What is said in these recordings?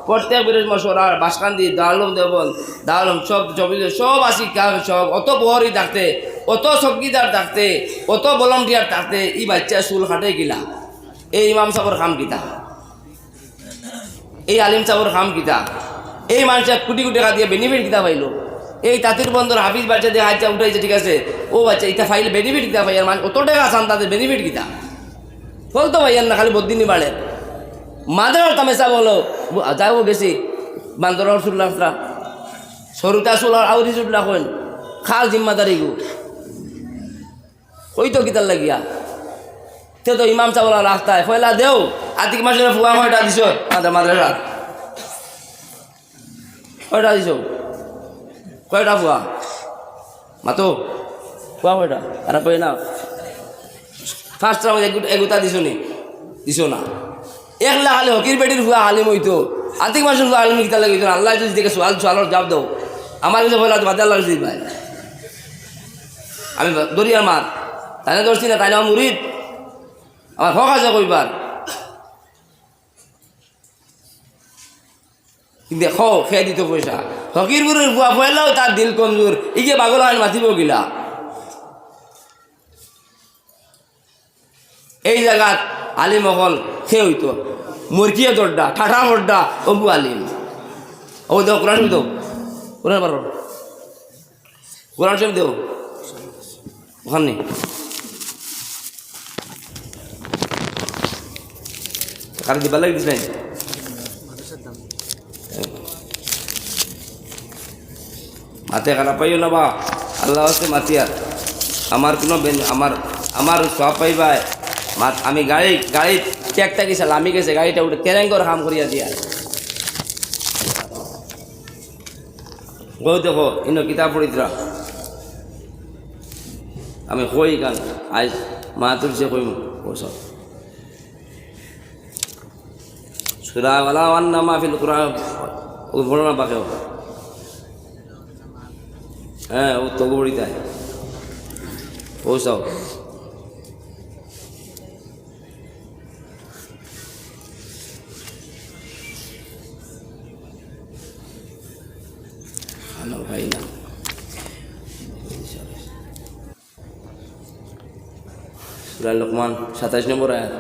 প্রত্যেক বৃহস্পতিবার আর বাসকান্দি দারুম দেবন দারুম সব সব আসি সব অত বহরি থাকতে অত চকিদার থাকতে অত ভলান্টিয়ার থাকতে এই বাচ্চা চুল কাটে গিলা এই ইমাম সাহেবের কাম কিতা এই আলিম সাহেবের কাম কিতা এই মানুষের কোটি কোটি টাকা দিয়ে বেনিফিট কিতা পাইল এই তাঁতির বন্দর হাফিজ বাচ্চা দিয়ে হাইচা উঠাইছে ঠিক আছে ও বাচ্চা এটা ফাইলে বেনিফিট কিতা পাই আর মানুষ অত টাকা আসান তাদের বেনিফিট কিতা ফল তো ভাইয়ার না খালি বদিনী বাড়ে মাদার তামেসা বলো যাও গেছি বান্দর সুল্লাহরা সরুতা সুলার আউরি সুল্লাহ হইন খাল জিম্মাদারি গু ওই তো কিতার লাগিয়া তে তো ইমাম সাহেব রাস্তায় পয়লা দেও আতিক মাসের ফুয়া কয়টা দিছ আমাদের মাদ্রাসা কয়টা দিছ কয়টা ফুয়া মাতো ফুয়া কয়টা আর কই না ফার্স্ট রাউন্ড এগুতা দিছো নি দিছো না 1 লাখ আলে হকির পেটির ফুয়া আলিম হইতো আতিক মাসের ফুয়া আলিম কিতা লাগিত আল্লাহ যদি দেখে সোয়ালের জবাব দাও আমার কাছে পয়লা বাদ আল্লাহ যদি ভাই আমি দরিয়ার মার তাই ধরছি না তাই না মুরিদ আমার হক আছে কইবার দেখো খেয়ে দিত পয়সা ফকির গুরুর বুয়া পয়লাও তার দিল কমজোর এই যে পাগল আইন মাতিব গিলা এই জায়গাত আলিম অকল খেয়ে হইতো মুরগিয়ে দরডা ঠাঠা মড্ডা অবু আলিম ও দেও কোরআন শরীফ দেও কোরআন পারো কোরআন শরীফ দেও ওখানে কারণ দিবার লাগে দিস নাই মাথে খারাপ পাইও না বা আল্লাহ হচ্ছে মাতিয়ার আমার কোনো আমার সব পাইবা আমি গাড়ি ট্যাগটা গেছিলাম আমি গেছে গাড়িটা উঠে তেরেঙ্গর কাম করিয়া দিয়া গো দেখো ইনো কিতাব পড়িতরা আমি কই গান আজ মা তুলছে কইম ওসব সুরাওয়ালা ওয়ান্না মাহফিল কোরআন ও বলো না বাকেও হ্যাঁ ও তো বড়িতায় ও সব ভাই না সূরা লোকমান 27 নম্বর আয়াত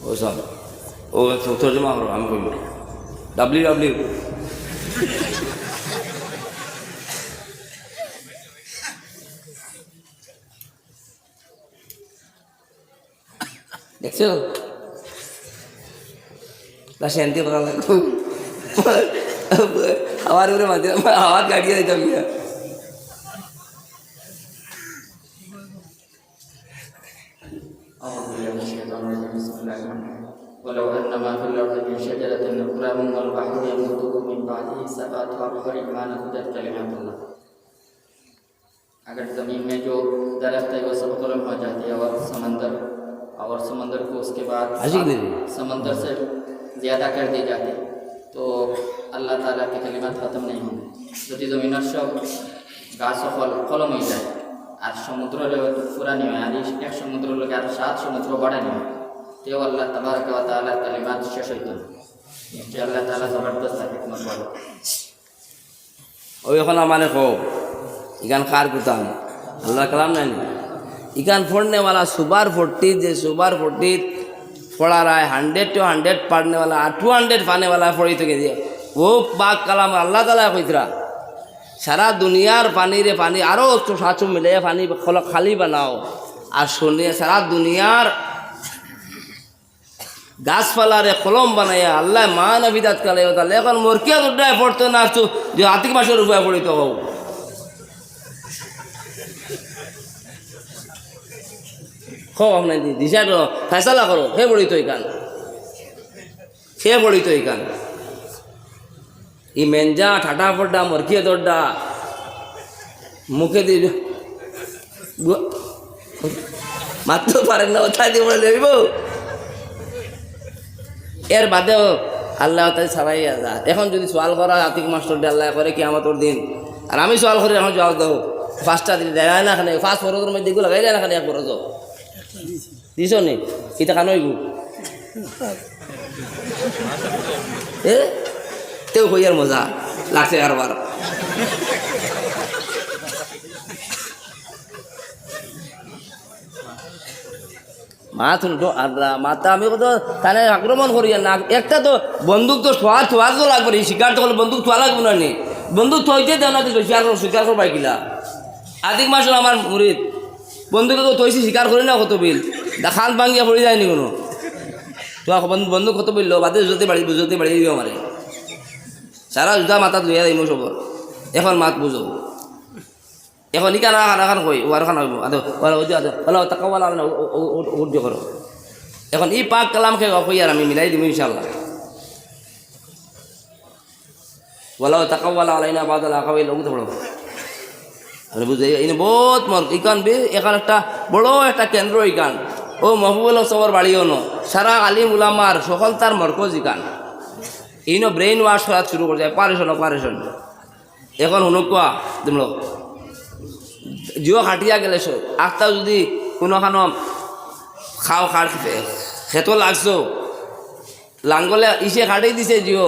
ও সব ও তর্জমা করো আমি কইব ডাব্লিউ দেখছো শান্তি করা লাগবে আমার উপরে মাঝে আওয়াজ গাড়িয়ে দিতাম গিয়া ولو أن ما في الأرض من شجرة أقلام والبحر يمده من بعده سبعة أبحر ما نفدت كلمات الله. अगर ज़मीन में जो दरख्त है वो सब कलम हो जाती है और समंदर को उसके बाद समंदर से ज़्यादा कर दी जाती तो अल्लाह ताला के कलिमात ख़त्म नहीं होंगे. যদি জমিনের সব গাছ কলম হয়ে যায় আর সমুদ্রের ফুরানি হয় আর এক সমুদ্র লোকে আর 7 সমুদ্র বাড়ানি হয় তেও আল্লাহ তাবারক ওয়া তাআলার কালিমাত শেষ হইত না. যে আল্লাহ তাআলা জবরদস্ত হিকমত বলে ওই এখন মানে কো ইগান কার কুতাম আল্লাহ কালাম নাই ইগান পড়নে वाला सुबार 40 जे सुबार 40 पढ़ा रहा है 100 to 100 पढ़ने वाला 200 पाने वाला पढ़ी तो के दिए वो पाक कलाम अल्लाह ताला कइतरा सारा दुनियार पानी रे पानी आरो 700 मिले पानी खाली बनाओ আর শুনিয়ে সারা দুনিয়ার গাছপালারে কলম বানাইয়া আল্লাহ মান বিদাত কালে তাহলে এখন মরকিয়া দুটায় পড়তো না আসতো যে আতিক মাসের উপায় পড়িত হও খো আপনার দিশা ফেসলা করো হে পড়িত কান সে পড়িত কান ই মেঞ্জা ঠাটা ফড্ডা মরকিয়া দড্ডা মুখে দিয়ে মারতে পারেন না ওটা দিয়ে বলে দেব এর বাদেও আল্লাহ তাই ছাড়াই যা এখন যদি সোয়াল করা আতিক মাস্টার আল্লাহ করে কি আমার দিন আর আমি সোয়াল করি এখন জবাব দেবো 5টা দিন দেয় না খানে 5 ফরজের মধ্যে এগুলো লাগাই দেয় না খানে 1 ফরজ দিছ নি এটা কানইগু এ তেও কইয়ার মজা লাগছে কারবার মাথা আমি কত তাহলে আক্রমণ করি না একটা তো বন্দুক তো ছোয়া তো লাগবে রে শিকার তো করলে বন্দুক ছোয়া লাগবে না নি বন্দুক থইতে দেও না তো স্বীকার করবাই কিলা আধিক মাস হলো আমার মুরিদ বন্দুক তো থইছি স্বীকার করি না কত বিল খান ভাঙিয়া পড়ে যায়নি কোনো তো বন্দুক কত বিল বাদে জুতে বাড়ি দিও আমারে সারা জুতা মাথাত লইয়া যাইম সবর এখন মাত বুঝো এখন ইকান খান কই ওয়ার খান হইব তাকাওয়ালা উর্জ করো এখন ই পাক কালাম খেয়ে কই আর আমি মিলাই দিব ইনশাল্লাহ ওয়ালাউ তাকাওয়ালা আলাইনা বাদাল আকাওয়াইল ওগুলো পড়ো আপনি বুঝে এনে বহুত মর ইকান বে এখান একটা বড় একটা কেন্দ্র ইকান ও মহবুবুল সবর বাড়িও ন সারা আলিম উলামার সকল তার মরকজ ইকান ইনো ব্রেইন ওয়াশ করা শুরু করে যায় পারেশন এখন হুনুকুয়া তোমরা জিও খাটিয়া গেলে আখটাও যদি কোনোখানো খাও খেতো লাগছো লাঙ্গলে ইসে খাটি দিছে জিও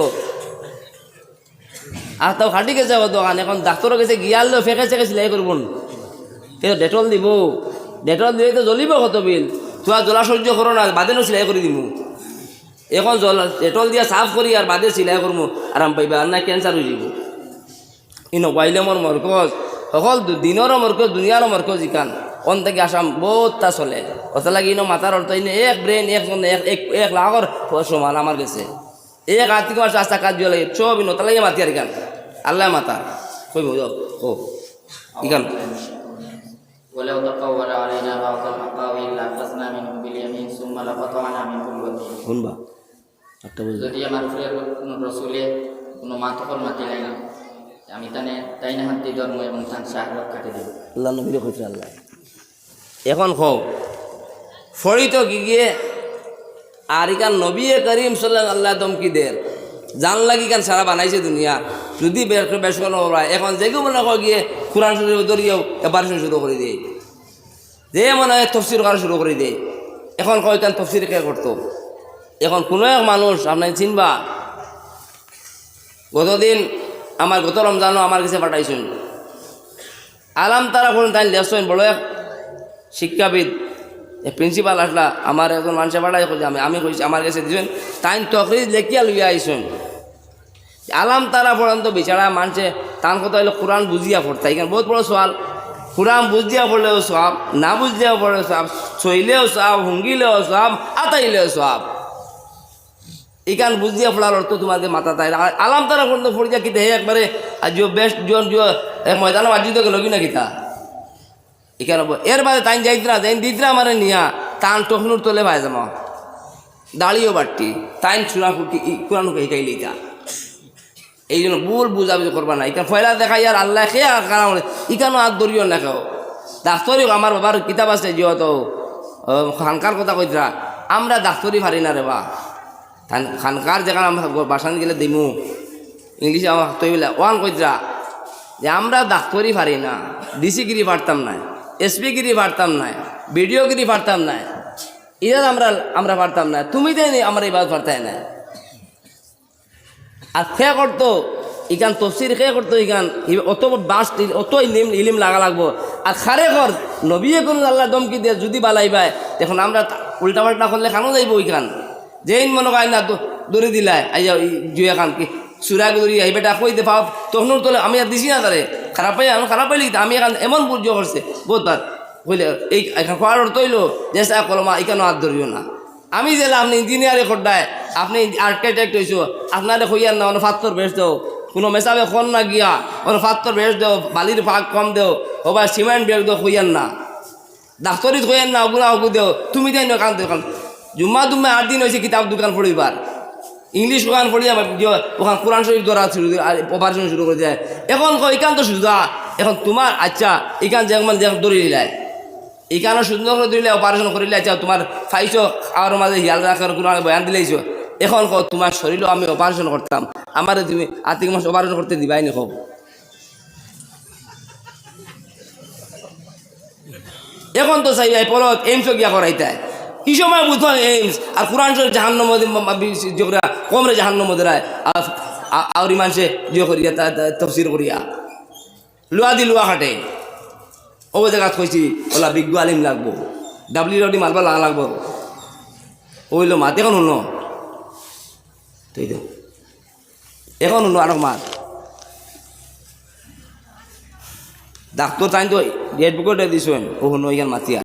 আখটাও খাটি গেছে দোকান এখন ডাক্তারও গেছে গিয়াল ফেঁকে চেকে সিলাই করব কিন্তু ডেটল দিব ডেটল দিলে তো জ্বলিব কত বিল তোরা জ্বলা সহ্য করো না বাদেও সিলাই করে দিব এখন ডেটল দিয়া সাফ করি আর বাদে সিলাই করবো আরাম পাইবা আর না ক্যান্সার হয়ে যাব ইনো বাইলেমর মরকজ সকল দিনেরও মরকজ দুনিয়ারও মরকজ ইকান অন থেকে আসাম বহুতটা চলে কথা লাগে ইনো মাথার অর্থ ইনে এক ব্রেন এক লাখর সমান আমার কাছে এক আর্থিক মাস রাস্তা কাজ লাগে সব ইনো তাহলে মাতি আর ইকান আল্লাহ মাতা কইব ও ইকান ولو تقول علينا بعض الأقاويل لأخذنا منه باليمين ثم لقطعنا منه الوتين শুনবা একটা বুঝ যদি আমার প্রিয় কোনো রসুলে কোনো মাতকর মাতি লাগে আমি তাই না হাত দিয়ে ধর্ম এবং তার শাহরত কাটে দেব আল্লাহ নবীর কইছে আল্লাহ এখন কও ফড়িত গিয়ে আর ইকান নবী করিম সাল্লাল্লাহু আলাইহি দমকি দের জান লাগি কান সারা বানাইছে দুনিয়া যদি বেশ কোনো এখন যেগুলো মনে হয় গিয়ে কোরআন শরীফ ধরিয়েও এবার শুরু করে দিয়ে যে মনে হয় তফসির করা শুরু করে দিয়ে এখন কয় কান তফসির কে করতো এখন কোনো এক মানুষ আপনার চিনবা গতদিন গত রমজানও আমার কাছে পাঠাইছেন আলাম তারা করুন তাই লেসন বড় এক শিক্ষাবিদ প্রিন্সিপাল আসলা আমার একজন মানুষে পাঠাই আমি কইছি আমার কাছে দিয়েছেন তাই তকরিজ লেখিয়া লইয়া আইসেন আলাম তারা পড়ান্ত বেচারা মানুষে তার কথা হইলো কোরআন বুঝিয়া পড়তা এখানে বহুত বড় সওয়াল কোরআন বুঝিয়া পড়লেও সব না বুঝিয়া পড়লেও সব ছইলেও সব হুঙ্গিলেও সব আতাইলেও সব এখান বুঝিয়া পড়ার অর্থ তোমাকে মাথা তাই আলাম তারা পর্যন্ত পড়িয়া কিতা হে একবারে বেস্ট জন ময়দানে বাজিত গেল কিনা কিতা এখানে এর বাদে তাই যাইতরা দিতরা আমার নিয়া তান টখনুর তোলে ভাই যাম দাঁড়িয়েও বাড়তি তাই চূড়া ফুটি কোরআন শিকাই লিতা এই জন্য ভুল বুঝাবুঝি করবা না এখানে ফয়লা দেখাই আর আল্লাহ খেয়ে আর কারণ ইখানো আর দরিও না কেউ ডাক্তরি আমার বাবার কিতাব আছে যেহেতু খানকার কথা কইতরা আমরা ডাক্তরি পারি না রে বা খানকার যেখানে আমরা বাসান গেলে দিমু ইংলিশে আমার তৈলা ওয়ান কইতরা যে আমরা ডাক্তরি পারি না ডিসিগিরি পারতাম না এসপিগিরি পারতাম না বিডিওগিরি পারতাম না এটা আমরা পারতাম না তুমি তো আমার এই বাদ পারতাই না আর খেয়ে করতো ইখান তফসির খেয়ে করতো ইখান অত বাস অত ইলিম লাগা লাগবো আর খারে কর নবীয়ে কোন আল্লাহ দমকি দিয়ে যদি বালাই পায় দেখুন আমরা উল্টা পাল্টা করলে খানো যাইব ওইখান যেইন মনে হয় না দৌড়ে দিলাই আইয়া জুয়া খান কি চূড়া দৌড়ি আই বেটা কই দে পাও তখন তোলে আমি আর দিছি না তারে খারাপ পাইলি আমি এখান এমন বুঝিও করছে বহুতবার কইলে এই এখান খোয়ার অর্থ হইলো যে কলমা এখানে হাত ধরিও না আমি যে আপনি ইঞ্জিনিয়ারে খোড্ডায় আপনি আর্কিটেক্ট হইছো আপনারে কইয়ার না অন্য ফাত্তর বেশ দেও কোনো মেসাবে খন না গিয়া অন্য ফাত্তর বেশ দেও বালির ভাগ কম দেও ওবা সিমেন্ট বেগ দেও কইয়ার না ডাক্তরিত কইয়ার না ওগুলা ওগু দেও তুমি দেয় না কান দোকান জুম্মা 8 দিন হয়েছে কিতাব দোকান পড়িবার ইংলিশ দোকান পড়ি ওখান কোরআন শরীফ ধরা শুরু অপারেশন শুরু করে যায় এখন এখান তো সুজা এখন তোমার আচ্ছা এখান যেমন ধরে নিলাই এখানে সুন্দর করে দিলে অপারেশন করিলে আচ্ছা তোমার খাইছো আর মাঝে হিয়াল রাখার কোনো বয়ান দিলেইছো এখন তোমার শরীরও আমি অপারেশন করতাম আমার তুমি আর্থিক মাস অপারেশন করতে দিবাই নি হোক এখন তো চাই পলত এইমস গিয়া করাইতে এই সময় বুঝতো এইমস আর কোরআন শরীফ জাহান্নাম যেগুলা কমরে জাহান্নাম মধ্যে রায় আর মানুষে যে করিয়া তফসির করিয়া লুয়া দি লুয়া হাঁটে ও জায়গা কইছি ওলা বিজ্ঞ আলিম লাগবো ডাব্লিউডি মারবা লাগবো ওইল মাত এখন শুন তুই তো এখন শুনো আরো মাত ডাক্তার তাই তো ডেট বুকটা দিছ ও শুনো এখান মাতিয়া